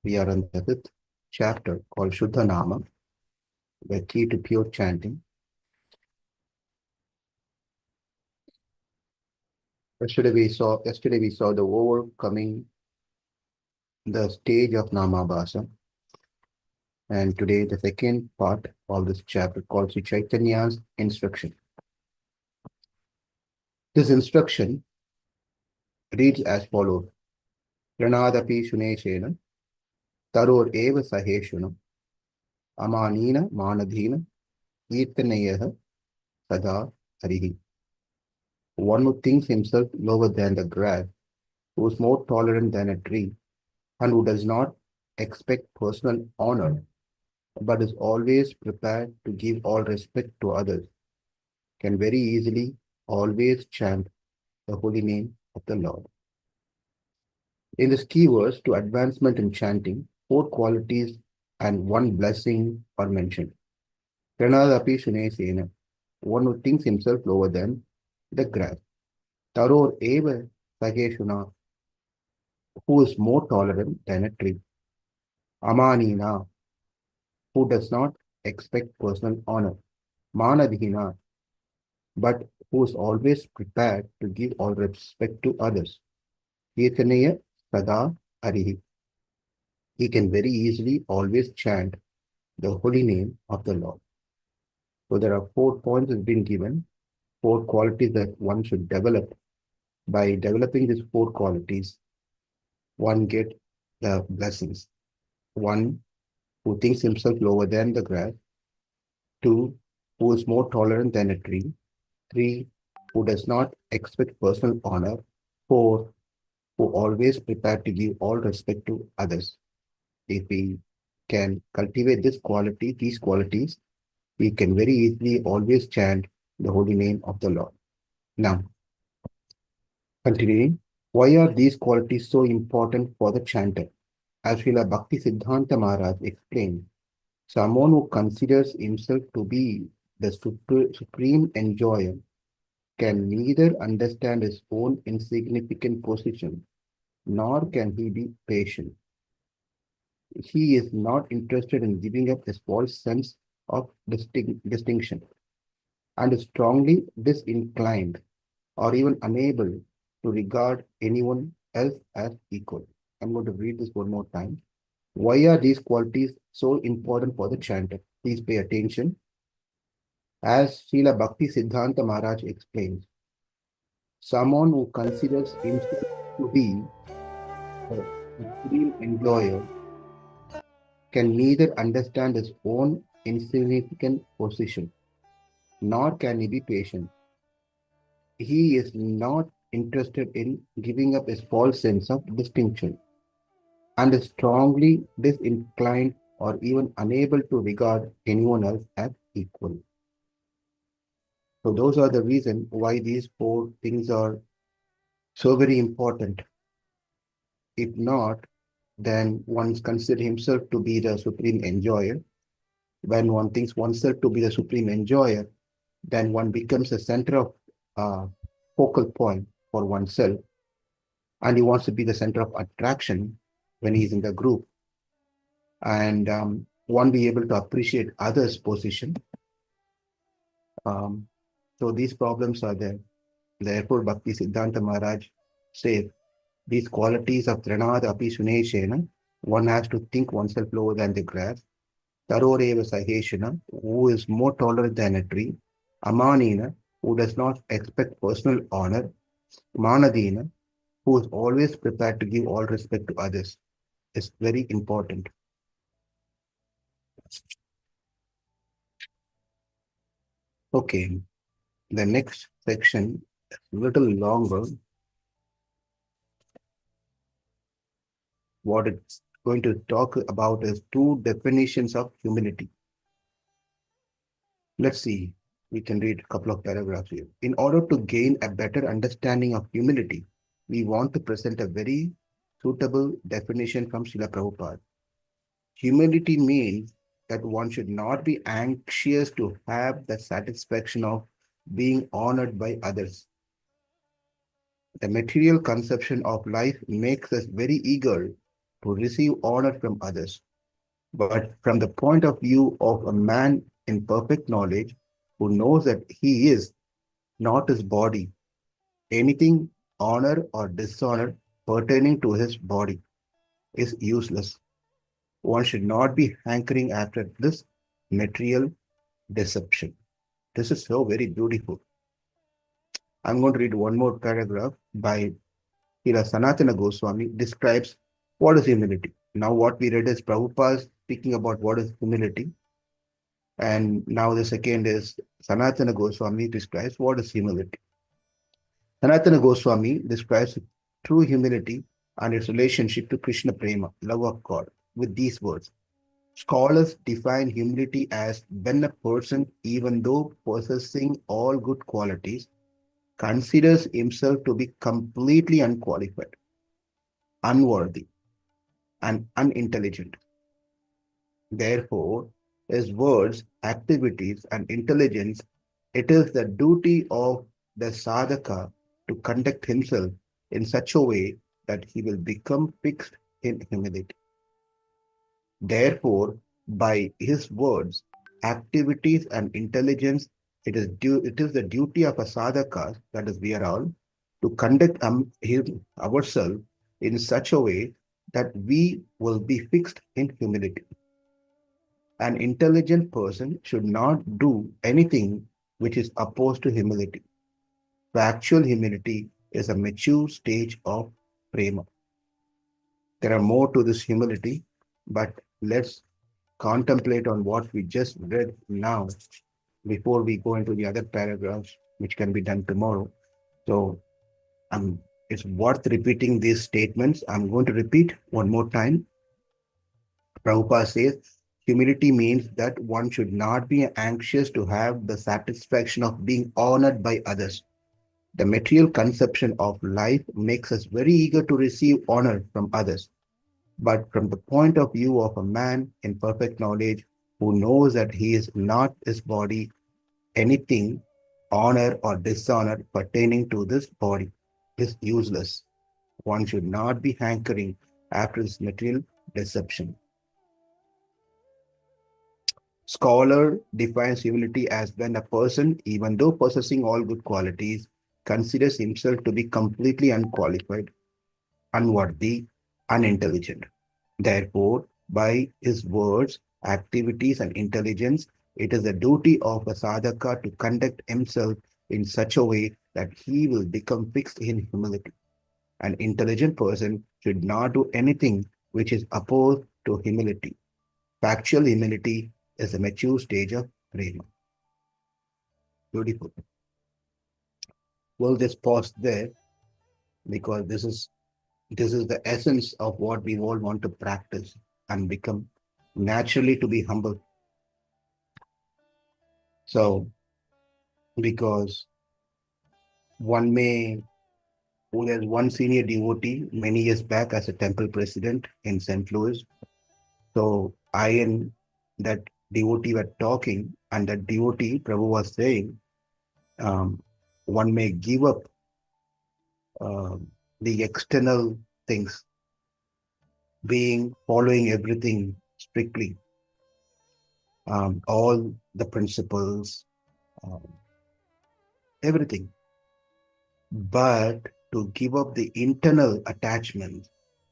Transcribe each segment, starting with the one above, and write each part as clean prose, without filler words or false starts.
We are on the fifth chapter called Sudha Nama, the key to pure chanting. Yesterday we saw the overcoming the stage of Namabhasa, and today the second part of this chapter called Sri Chaitanya's instruction. This instruction reads as follows: Pranadapi Shuneshena, Taror Eva Saheshuna, Amanina Manadhina, Kirtanayaha Sada Harihi. One who thinks himself lower than the grass, who is more tolerant than a tree, and who does not expect personal honor, but is always prepared to give all respect to others, can very easily always chant the holy name of the Lord. In this key verse to advancement in chanting, four qualities and one blessing are mentioned. Pranadapi Shunesena, one who thinks himself lower than the grass. Taror Eva Sageshuna, who is more tolerant than a tree. Amanina, who does not expect personal honor. Manadhina, but who is always prepared to give all respect to others. Kirtanaya Sada Harihi. He can very easily always chant the holy name of the Lord. So there are 4 points that have been given, 4 qualities that one should develop. By developing these 4 qualities, one gets the blessings. One, who thinks himself lower than the grass. Two, who is more tolerant than a tree. Three, who does not expect personal honor. Four, who always prepared to give all respect to others. If we can cultivate these qualities, we can very easily always chant the holy name of the Lord. Now, continuing, why are these qualities so important for the chanter? As Srila Bhakti Siddhanta Maharaj explained, someone who considers himself to be the supreme enjoyer can neither understand his own insignificant position, nor can he be patient. He is not interested in giving up his false sense of distinction and is strongly disinclined or even unable to regard anyone else as equal. I'm going to read this one more time. Why are these qualities so important for the chanter? Please pay attention. As Srila Bhakti Siddhanta Maharaj explains, someone who considers himself to be a supreme enjoyer can neither understand his own insignificant position, nor can he be patient. He is not interested in giving up his false sense of distinction and is strongly disinclined or even unable to regard anyone else as equal. So those are the reasons why these 4 things are so very important. If not, then one considers himself to be the supreme enjoyer. When one thinks oneself to be the supreme enjoyer, then one becomes a center of focal point for oneself, and he wants to be the center of attraction when he's in the group, and one be able to appreciate others' position. So these problems are there. Therefore, Bhakti Siddhanta Maharaj says these qualities of Tranad Api Suneshena, one has to think oneself lower than the grass. Taroreva Saheshana, who is more tolerant than a tree. Amanina, who does not expect personal honor. Manadina, who is always prepared to give all respect to others. Is very important. Okay, the next section is a little longer. What it's going to talk about is 2 definitions of humility. Let's see, we can read a couple of paragraphs here. In order to gain a better understanding of humility, we want to present a very suitable definition from Srila Prabhupada. Humility means that one should not be anxious to have the satisfaction of being honored by others. The material conception of life makes us very eager to receive honor from others. But from the point of view of a man in perfect knowledge who knows that he is not his body, anything honor or dishonor pertaining to his body is useless. One should not be hankering after this material deception. This is so very beautiful. I'm going to read one more paragraph by Srila Sanatana Goswami describes what is humility. Now, what we read is Prabhupada speaking about what is humility. And now the second is Sanatana Goswami describes what is humility. Sanatana Goswami describes true humility and its relationship to Krishna Prema, love of God, with these words. Scholars define humility as when a person, even though possessing all good qualities, considers himself to be completely unqualified, unworthy, and unintelligent. Therefore, his words, activities, and intelligence, it is the duty of the sadhaka to conduct himself in such a way that he will become fixed in humility. Therefore, by his words, activities, and intelligence, it is the duty of a sadhaka, that is, we are all, to conduct ourselves in such a way that we will be fixed in humility. An intelligent person should not do anything which is opposed to humility. Actual humility is a mature stage of prema. There are more to this humility, but let's contemplate on what we just read now before we go into the other paragraphs, which can be done tomorrow. So it's worth repeating these statements. I'm going to repeat one more time. Prabhupada says, humility means that one should not be anxious to have the satisfaction of being honored by others. The material conception of life makes us very eager to receive honor from others. But from the point of view of a man in perfect knowledge who knows that he is not his body, anything, honor or dishonor pertaining to this body is useless. One should not be hankering after this material deception. Scholar defines humility as when a person, even though possessing all good qualities, considers himself to be completely unqualified, unworthy, unintelligent. Therefore, by his words, activities, and intelligence, it is the duty of a sadhaka to conduct himself in such a way that he will become fixed in humility. An intelligent person should not do anything which is opposed to humility. Factual humility is a mature stage of prema. Beautiful. We'll just pause there because this is the essence of what we all want to practice and become naturally to be humble. So, because one may, oh, there's one senior devotee many years back as a temple president in St. Louis. So I and that devotee were talking, and that devotee, Prabhu was saying, um, one may give up uh, the external things, being following everything strictly, all the principles, um, everything, but to give up the internal attachment,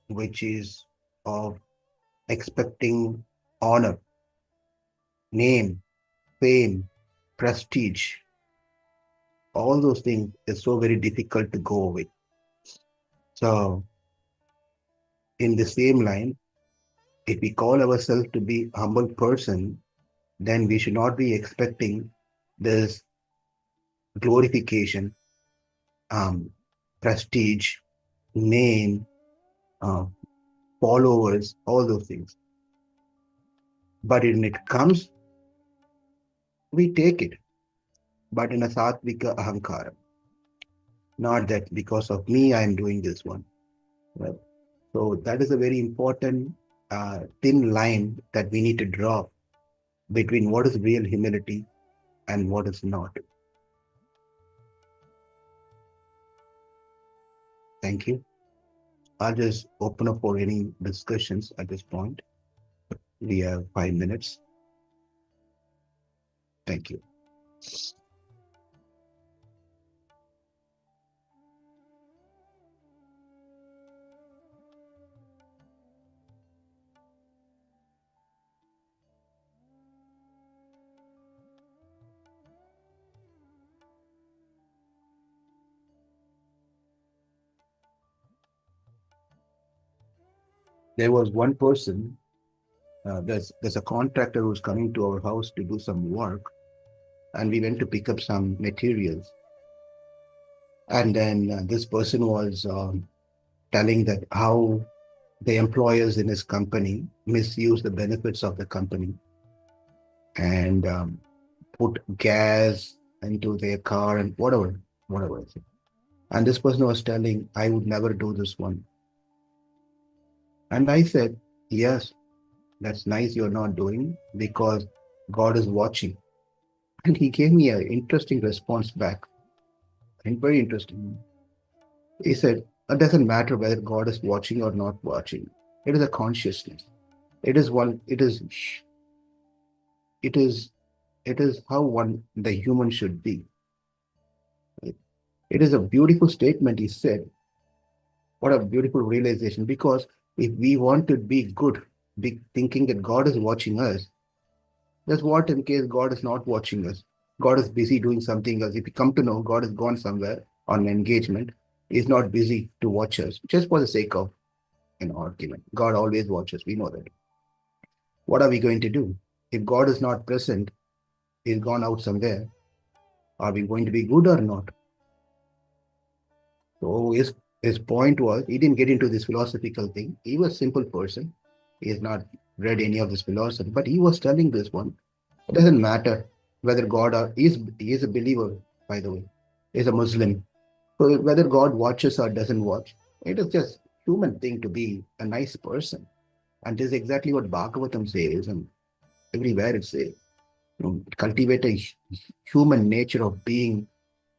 which is of expecting honor, name, fame, prestige, all those things is so very difficult to go away. So, in the same line, if we call ourselves to be humble person, then we should not be expecting this glorification, um, prestige, name, uh, followers, all those things. But when it comes, we take it, but in a sattvika ahankara. Not that because of me, I am doing this one. Right? So that is a very important thin line that we need to draw between what is real humility and what is not. Thank you. I'll just open up for any discussions at this point. We have 5 minutes. Thank you. There was one person, there's a contractor who's coming to our house to do some work, and we went to pick up some materials. And then this person was telling that how the employers in his company misuse the benefits of the company and put gas into their car and whatever. And this person was telling, I would never do this one. And I said, yes, that's nice you're not doing because God is watching. And he gave me an interesting response back, and very interesting. He said, it doesn't matter whether God is watching or not watching. It is a consciousness. It is one, it is, it is how one, the human should be. It is a beautiful statement, he said. What a beautiful realization. Because if we want to be good, be thinking that God is watching us, that's what in case God is not watching us. God is busy doing something else. If we come to know God has gone somewhere on an engagement, He's not busy to watch us just for the sake of an argument. God always watches. We know that. What are we going to do? If God is not present, He's gone out somewhere. Are we going to be good or not? So his point was he didn't get into this philosophical thing. He was a simple person. He has not read any of this philosophy, but he was telling this one. It doesn't matter whether God or he is a believer, by the way. He's a Muslim. So whether God watches or doesn't watch, it is just human thing to be a nice person. And this is exactly what Bhagavatam says, and everywhere it says. Cultivate a human nature of being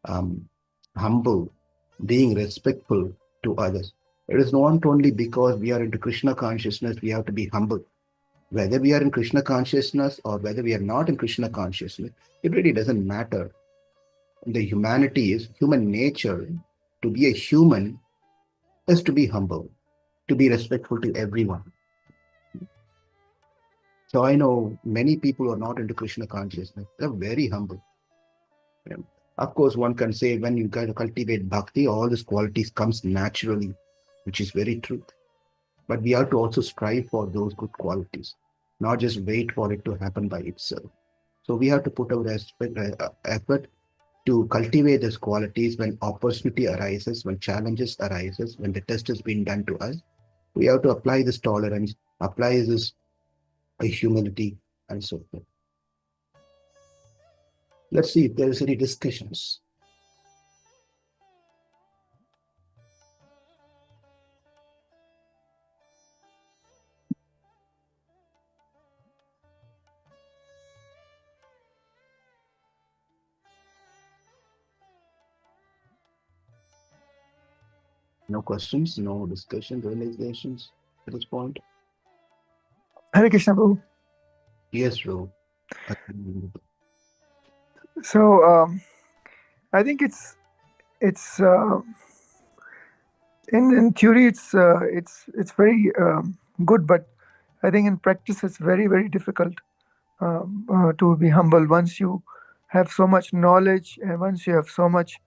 um, humble, being respectful to others. It is not only because we are into Krishna consciousness, we have to be humble. Whether we are in Krishna consciousness or whether we are not in Krishna consciousness, it really doesn't matter. The humanity is human nature. To be a human is to be humble, to be respectful to everyone. So I know many people who are not into Krishna consciousness. They're very humble. Yeah. Of course, one can say when you cultivate bhakti, all these qualities comes naturally, which is very true. But we have to also strive for those good qualities, not just wait for it to happen by itself. So we have to put our effort to cultivate these qualities when opportunity arises, when challenges arises, when the test has been done to us. We have to apply this tolerance, apply this humility, and so forth. Let's see if there is any discussions. No questions, no discussion, realizations at this point. Hare Krishna, Prabhu. Yes, Ro. So I think it's in theory it's very good, but I think in practice it's very difficult to be humble once you have so much knowledge and once you have so much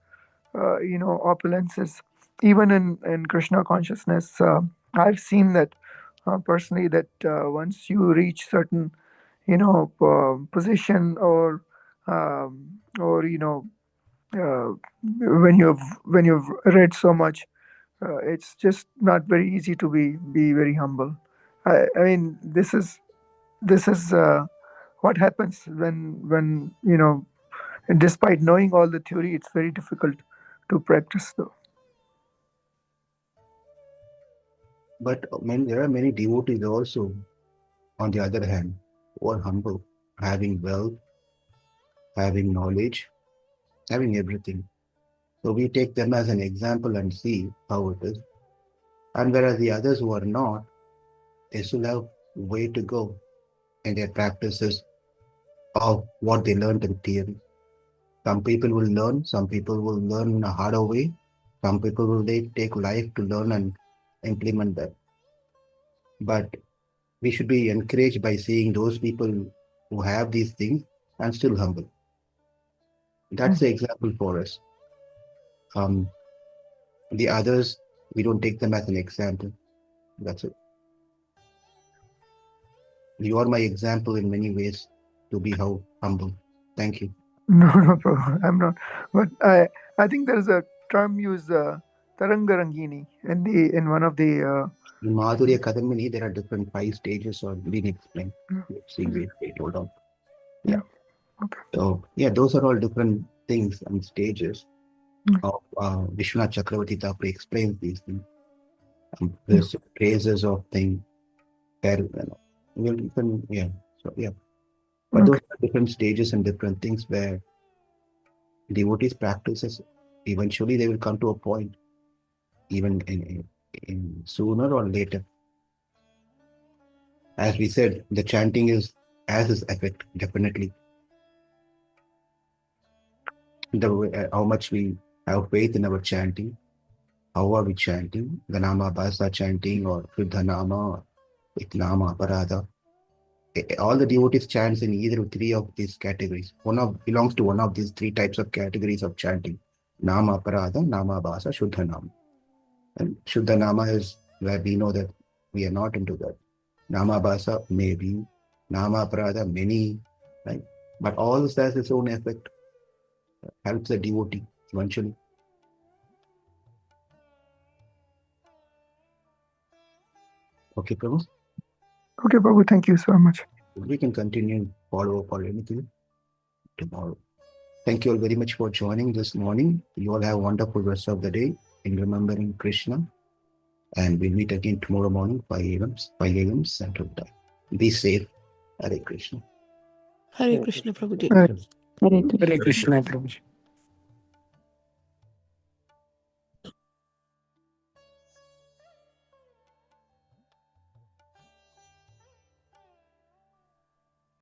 opulences. Even in Krishna consciousness, I've seen that personally that once you reach certain position or uh, when you've read so much, it's just not very easy to be very humble. I mean, this is what happens when despite knowing all the theory, it's very difficult to practice though. But there are many devotees also, on the other hand, who are humble, having wealth, having knowledge, having everything. So we take them as an example and see how it is. And whereas the others who are not, they still have way to go in their practices of what they learned in theory. Some people will learn, some people will learn in a harder way, some people will take life to learn and implement that. But we should be encouraged by seeing those people who have these things and still humble. That's the example for us. The others, we don't take them as an example. That's it. You are my example in many ways to be how humble. Thank you. No, no, Prabhu, I'm not. But I think there is a term used, Tarangarangini, in one of the. In Madhurya Kadambini, there are different 5 stages or being explained. Let's see, wait, hold on. Yeah. Okay. So, yeah, those are all different things and stages of Vishwanath Chakravarti Thapar explains these things. There's praises of things. Well, different, yeah. So, yeah. But those are different stages and different things where devotees practices, eventually they will come to a point, even in sooner or later. As we said, the chanting has its effect, definitely. How much we have faith in our chanting, how are we chanting, the Nama Bhasa chanting or Sudha Nama, Nama Aparada. All the devotees chants in either 3 of these categories. Belongs to one of these 3 types of categories of chanting. Nama Aparada, Nama Bhasa, Shuddha Nama. And Shuddha Nama is where we know that we are not into that. Nama Bhasa, maybe. Nama Aparada, many. Right? But all this has its own effect. Helps the devotee eventually. Okay, Prabhu? Okay, Prabhu, thank you so much. We can continue follow up or anything tomorrow. Thank you all very much for joining this morning. You all have a wonderful rest of the day in remembering Krishna. And we'll meet again tomorrow morning, 5 a.m. Central Time. Be safe. Hare Krishna. Hare Krishna, Prabhuji. Hare Hare Krishna, Prabhuji.